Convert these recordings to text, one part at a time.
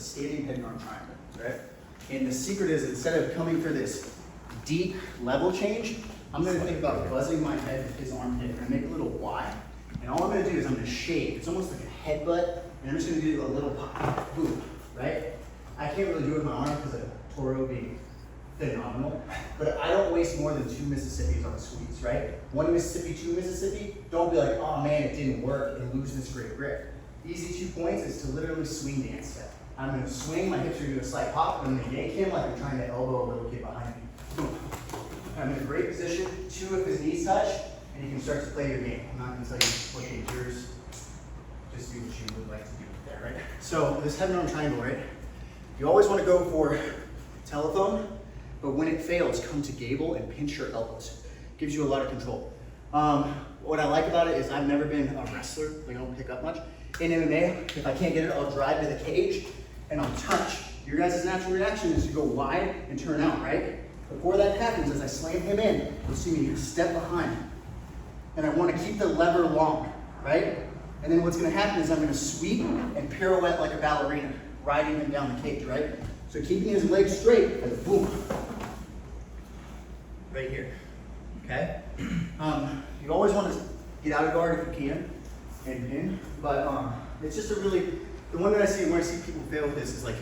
standing head and arm triangle, right? And the secret is, instead of coming for this deep level change, I'm gonna think about buzzing my head with his armpit. I'm gonna make a little Y. And all I'm gonna do is I'm gonna shave. It's almost like a headbutt, and I'm just gonna do a little pop, boom, right? I can't really do it with my arm because of Toro being phenomenal, but I don't waste more than 2 Mississippis on a squeeze, right? 1 Mississippi, 2 Mississippi, don't be like, oh man, it didn't work, and lose this great grip. Easy 2 points is to literally swing dance step. I'm gonna swing, my hips are gonna do a slight pop, and I'm gonna yank him like I'm trying to elbow a little kid behind me. Boom. I'm in a great position, 2 if his knees touch, and you can start to play your game. I'm not gonna tell you what game is yours, just do what you would like to do there, right? So this head and arm triangle, right? You always wanna go for telephone, but when it fails, come to gable and pinch your elbows. Gives you a lot of control. What I like about it is I've never been a wrestler, like I don't pick up much. In MMA, if I can't get it, I'll drive to the cage and I'll touch. Your guys' natural reaction is to go wide and turn out, right? Before that happens, as I slam him in, you'll see me step behind. And I want to keep the lever long, right? And then what's going to happen is I'm going to sweep and pirouette like a ballerina, riding him down the cage, right? So keeping his legs straight, and boom. Right here, okay? You always want to get out of guard if you can, and pin, but it's just a really, the one that I see, when I see people fail with this is like,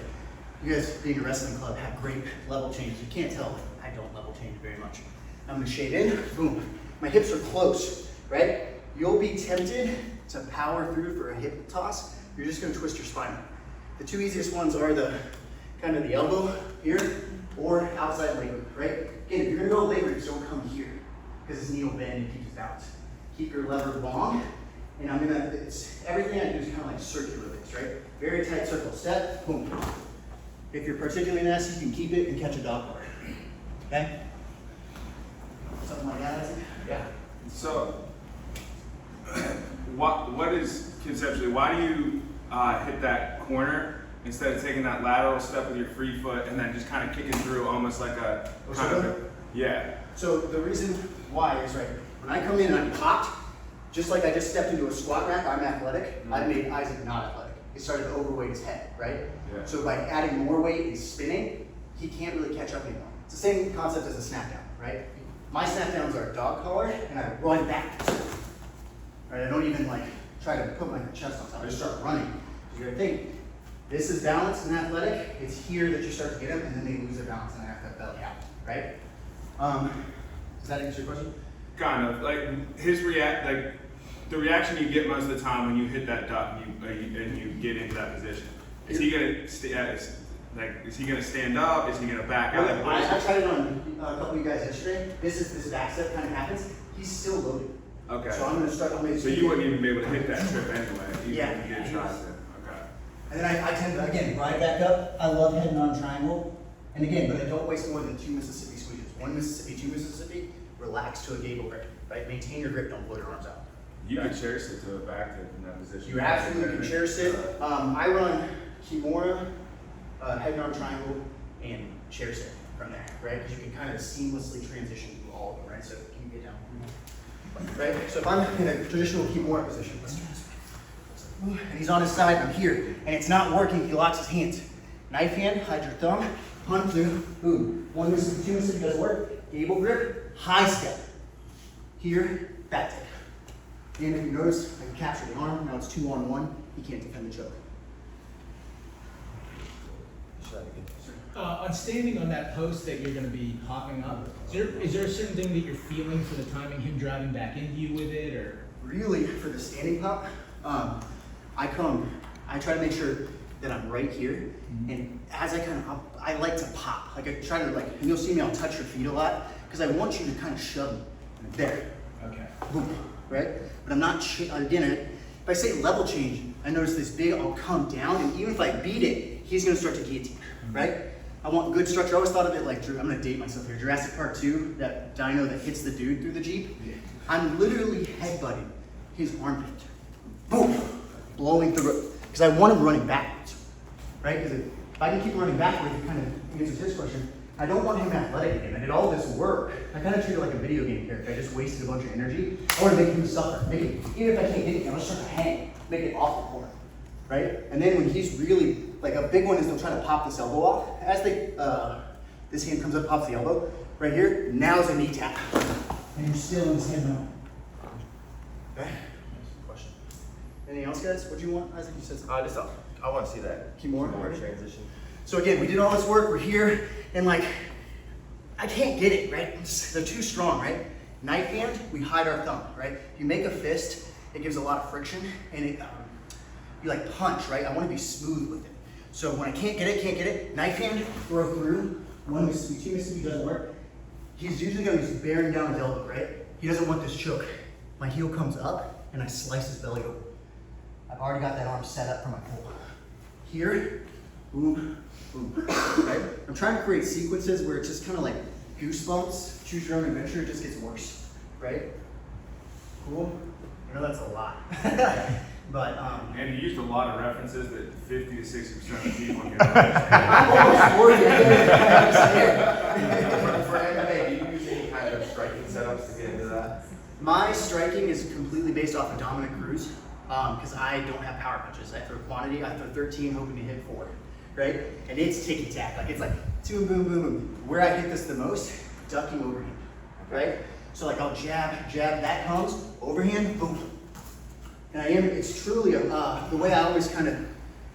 you guys being a wrestling club have great level change. You can't tell, I don't level change very much. I'm gonna shade in, boom. My hips are close, right? You'll be tempted to power through for a hip toss. You're just gonna twist your spine. The 2 easiest ones are the kind of the elbow here or outside leg loop, right? Again, if you're gonna go leg loops, don't come here because his knee will bend and keep his balance. Keep your lever long, and I'm gonna, everything I do is kind of like circular legs, right? Very tight circle, step, boom. If you're particularly nasty, you can keep it and catch a dog bar, okay? Something like that, I think? Yeah. So, what is conceptually, why do you hit that corner instead of taking that lateral step with your free foot and then just kind of kicking through almost like a kind of a, yeah. So the reason why is, right, when I come in and I'm popped, just like I just stepped into a squat rack, I'm athletic, I've made Isaac not athletic. He started to overweight his head, right? Yeah. So by adding more weight and spinning, he can't really catch up anymore. It's the same concept as a snap down, right? My snap downs are a dog collar, and I run back. Right? I don't even like try to put my chest on top. I just start running. You gotta think, this is balance and athletic. It's here that you start to get them, and then they lose their balance and they have to belly out, right? Does that answer your question? Kind of like the reaction you get most of the time when you hit that duck and you get into that position. Is he gonna is he gonna stand up? Is he gonna back out? I tried it on a couple of you guys yesterday. This back step kind of happens. He's still loaded. Okay. So I'm gonna start. So you wouldn't even be able to hit that trip anyway. Yeah. If you get tried to. Okay. And then I tend to again ride back up. I love heading on triangle. And again, but I don't waste more than 2 Mississippi squeezes. 1 Mississippi, 2 Mississippi. Relax to a gable grip. Right. Maintain your grip. Don't blow your arms out. You can chair sit to a back tip in that position. You absolutely can chair sit. I run Kimura, head and arm triangle, and chair sit from there, right? Because you can kind of seamlessly transition through all of them, right? So can you get down? Right? So if I'm in a traditional Kimura position, let's do this. And he's on his side, and I'm here, and it's not working, he locks his hands. Knife hand, hide your thumb, hunt through, boom. 1 Mississippi, 2 Mississippi doesn't work. Gable grip, high step. Here, back take. And if you notice, I can capture the arm, now it's 2-on-1, he can't defend the choke. On standing on that post that you're going to be hopping up, is there a certain thing that you're feeling for the timing, him driving back into you with it, or? Really, for the standing pop, I try to make sure that I'm right here, and as I like to pop. Like I try to and you'll see me, I'll touch your feet a lot, because I want you to kind of shove me there. Okay. Boom, right? But I'm not, again, if I say level change, I notice this big, I'll come down, and even if I beat it, he's gonna start to guillotine, right? I want good structure. I always thought of it like, I'm gonna date myself here, Jurassic Park 2, that dino that hits the dude through the Jeep. Yeah. I'm literally headbutting his armpit. Boom, blowing through it. Because I want him running backwards, right? Because if I can keep running backwards, it kind of answers his question. I don't want him athletic again. I did all this work. I kind of treat it like a video game character. I just wasted a bunch of energy. I want to make him suffer. Even if I can't get it, I'm gonna start to hang, make it off the corner. right? And then when he's really, like a big one is they'll try to pop this elbow off. As they, this hand comes up, pops the elbow, right here, now's a knee tap. And you're still in this hand mount. Okay? Question. Anything else, guys? What do you want? Isaac, you said something. I want to see that. Keep more? transition. So again, we did all this work, we're here, and like, I can't get it, right? They're too strong, right? Knife hand, we hide our thumb, right? If you make a fist, it gives a lot of friction, and it, you like punch, right? I want to be smooth with it. So when I can't get it, knife hand, throw through. One Mississippi, two Mississippi doesn't work. He's usually going to be bearing down his elbow, right? He doesn't want this choke. My heel comes up, and I slice his belly open. I've already got that arm set up for my pull. Here, boom, boom, right? I'm trying to create sequences where it's just kind of like goosebumps, choose your own adventure, it just gets worse, right? Cool? I know that's a lot. But, And you used a lot of references that 50 to 60% of people get. I'm almost 40, For MMA, do you use any kind of striking setups to get into that? My striking is completely based off of dominant cruise, because I don't have power punches. I throw quantity, I throw 13, hoping to hit 4, right? And it's ticky-tack, like it's like boom, boom, boom, boom. Where I hit this the most, ducking overhand, right? So like I'll jab, that comes, overhand, boom. And it's truly, the way I always kind of,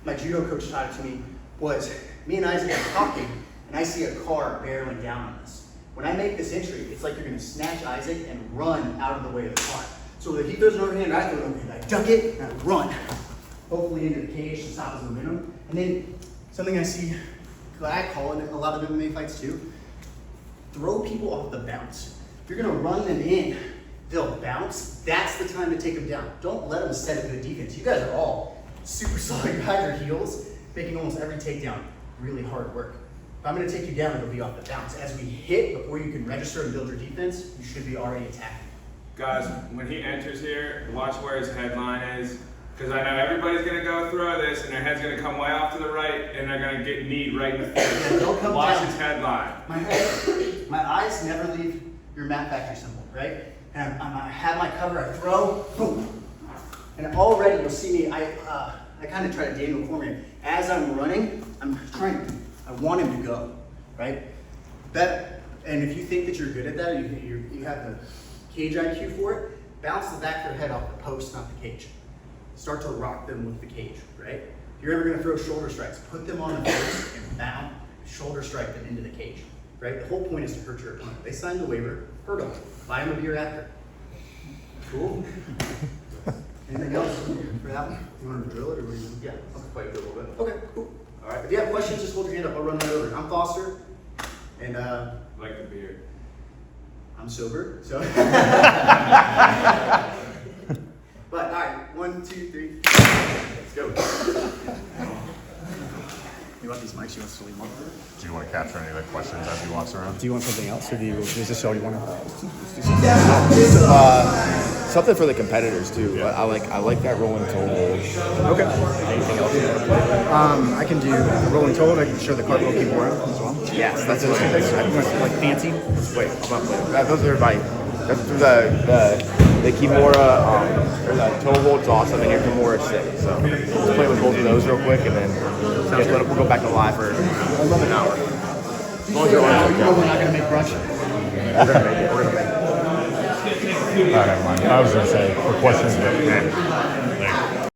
my judo coach taught it to me, was me and Isaac are talking, and I see a car barreling down on us. When I make this entry, it's like you're gonna snatch Isaac and run out of the way of the car. So if he throws an overhand, I throw an overhand, I duck it, and I run. Hopefully into the cage to stop his momentum. And then something I see, that I call in a lot of MMA fights too, throw people off the bounce. If you're gonna run them in, they'll bounce. That's the time to take them down. Don't let them set a good defense. You guys are all super solid guys or heels, making almost every takedown really hard work. If I'm gonna take you down, it'll be off the bounce. As we hit, before you can register and build your defense, you should be already attacking. Guys, when he enters here, watch where his headline is. Because I know everybody's going to go throw this and their head's going to come way off to the right and they're going to get kneed right in the face. Yeah, don't come Watch down. his headline. My eyes never leave your Mat Factory symbol, right? And I have my cover, I throw, boom. And already you'll see me, I kind of try to Daniel Cormier. As I'm running, I want him to go, right? And if you think that you're good at that, you have the cage IQ for it, bounce the back of their head off the post, not the cage. Start to rock them with the cage, right? If you're ever gonna throw shoulder strikes, put them on the post and bound, shoulder strike them into the cage, right? The whole point is to hurt your opponent. They signed the waiver, hurt them, buy them a beer after. Cool? Anything else for that one? You want to drill it or what do you? Yeah, I'll play it a little bit. Okay, cool. All right. If you have questions, just hold your hand up, I'll run that over. I'm Foster, and Like the beard. I'm sober, so. But, all right, 1, 2, 3, let's go. You want these mics? You want to leave one? Do you want to capture any of the questions as he walks around? Do you want something else, or is this all you want to? Something for the competitors too. Yeah. I like that rolling toe hold. Okay. Anything else you want to play? I can do rolling toe. I can show the cartwheel kimura as well. Yes, that's it. Like fancy. Wait, I'm not playing. Those are my. That's through the kimura or the toe hold's awesome, and your kimura is sick. So let's play with both of those real quick, and then we'll go back to live for an hour. As long as your arms are We're not gonna make brunch. We're gonna make it. All right, never mind. I was going to say, for questions, but